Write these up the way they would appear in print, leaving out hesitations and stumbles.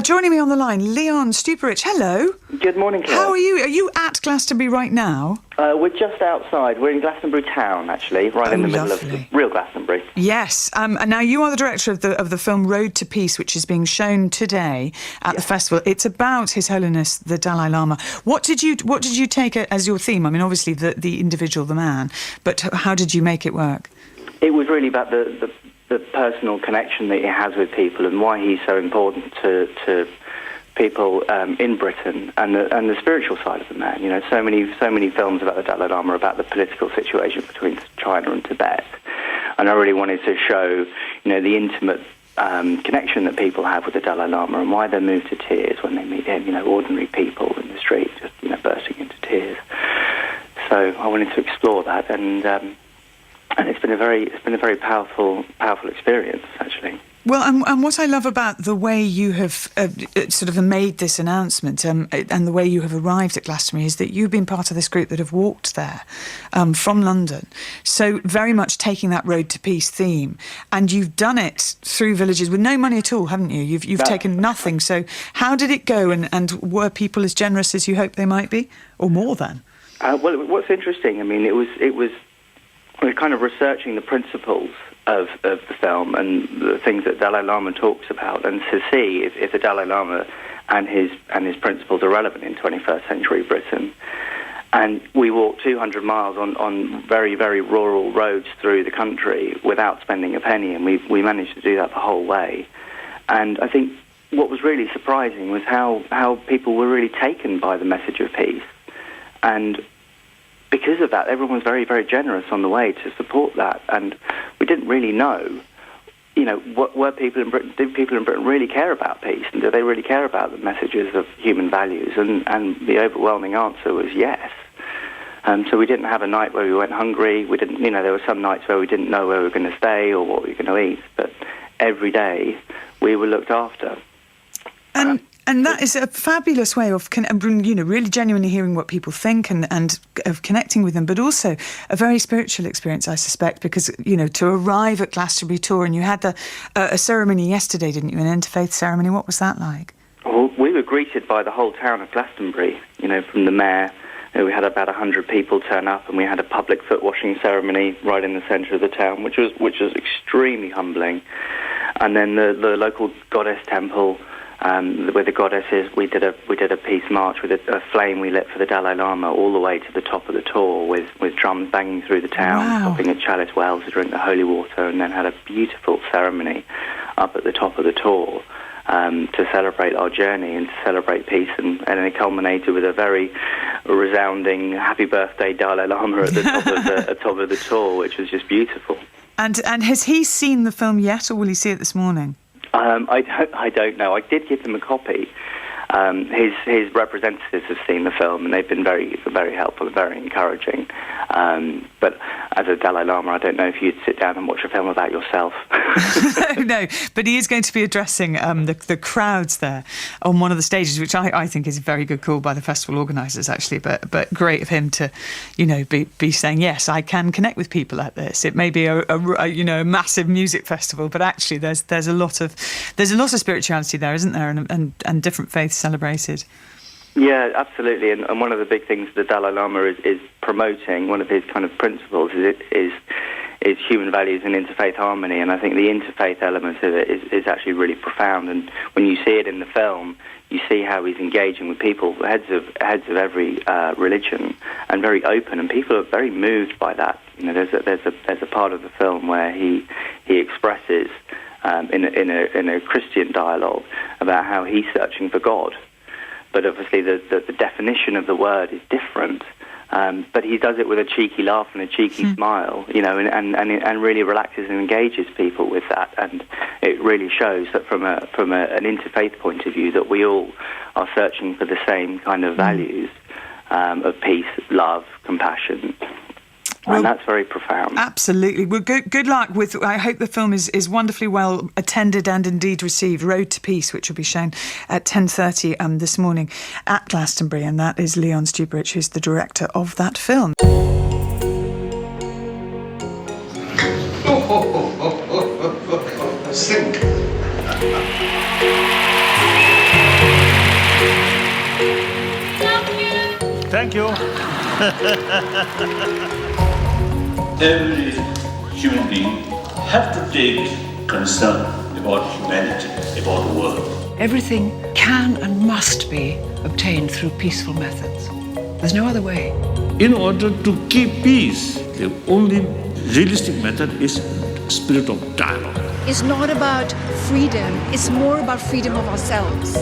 Joining me on the line, Leon Stuparich. Hello. Good morning, Claire. How are you? Are you at Glastonbury right now? We're just outside. We're in Glastonbury town, actually, right in the middle of the real Glastonbury. Yes. And now you are the director of the film Road to Peace, which is being shown today at the festival. It's about His Holiness the Dalai Lama. What did you take as your theme? I mean, obviously the individual, the man, but how did you make it work? It was really about the personal connection that he has with people and why he's so important to people in Britain and the spiritual side of the man. You know, so many films about the Dalai Lama, about the political situation between China and Tibet, and I really wanted to show, the intimate connection that people have with the Dalai Lama and why they're moved to tears when they meet him. Ordinary people in the street just bursting into tears. So I wanted to explore that, and it's been a very powerful experience, actually. Well, and what I love about the way you have sort of made this announcement and the way you have arrived at Glastonbury is that you've been part of this group that have walked there from London. So very much taking that Road to Peace theme, and you've done it through villages with no money at all, haven't you? You've taken nothing. So how did it go, and were people as generous as you hoped they might be, or more than? Well, what's interesting, I mean, we're kind of researching the principles of the film and the things that Dalai Lama talks about, and to see if the Dalai Lama and his principles are relevant in 21st century Britain. And we walked 200 miles on very, very rural roads through the country without spending a penny, and we managed to do that the whole way. And I think what was really surprising was how people were really taken by the message of peace. And because of that, everyone was very, very generous on the way to support that, and we didn't really know, were people in Britain? Did people in Britain really care about peace, and do they really care about the messages of human values? And the overwhelming answer was yes. So we didn't have a night where we went hungry. We didn't, there were some nights where we didn't know where we were going to stay or what we were going to eat, but every day we were looked after. And that is a fabulous way of, really genuinely hearing what people think and of connecting with them, but also a very spiritual experience, I suspect, because, to arrive at Glastonbury Tour, and you had a ceremony yesterday, didn't you, an interfaith ceremony. What was that like? Well, we were greeted by the whole town of Glastonbury, from the mayor. We had about 100 people turn up, and we had a public foot washing ceremony right in the centre of the town, which was extremely humbling. And then the local goddess temple, with the goddesses, we did a peace march with a flame we lit for the Dalai Lama all the way to the top of the Tor, with drums banging through the town, stopping at Chalice Wells to drink the holy water, and then had a beautiful ceremony up at the top of the Tor to celebrate our journey and to celebrate peace, and it culminated with a very resounding "Happy Birthday, Dalai Lama" at the top of the Tor, which was just beautiful. And has he seen the film yet, or will he see it this morning? I don't know. I did give him a copy. His representatives have seen the film, and they've been very, very helpful and very encouraging. But as a Dalai Lama, I don't know if you'd sit down and watch a film about yourself. No, but he is going to be addressing the crowds there on one of the stages, which I think is a very good call by the festival organisers, actually. But great of him to, be saying, yes, I can connect with people at this. It may be a massive music festival, but actually there's a lot of spirituality there, isn't there, and different faiths celebrated. Yeah, absolutely. And one of the big things the Dalai Lama is promoting, one of his kind of principles, is human values and interfaith harmony. And I think the interfaith element of it is actually really profound. And when you see it in the film, you see how he's engaging with people, heads of every religion, and very open. And people are very moved by that. There's a part of the film where he expresses in a Christian dialogue about how he's searching for God. But obviously the definition of the word is different. But he does it with a cheeky laugh and a cheeky smile, and really relaxes and engages people with that. And it really shows that from an interfaith point of view, that we all are searching for the same kind of values of peace, love, compassion. Well, and that's very profound. Absolutely. Well, good luck with. I hope the film is wonderfully well attended and indeed received. Road to Peace, which will be shown at 10:30 this morning at Glastonbury, and that is Leon Stuparich, who's the director of that film. Sing. Thank you. Every human being have to take concern about humanity, about the world. Everything can and must be obtained through peaceful methods. There's no other way. In order to keep peace, the only realistic method is spirit of dialogue. It's not about freedom, it's more about freedom of ourselves.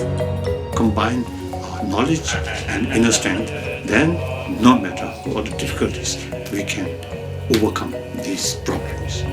Combine our knowledge and inner strength, then no matter what the difficulties, we can overcome these problems.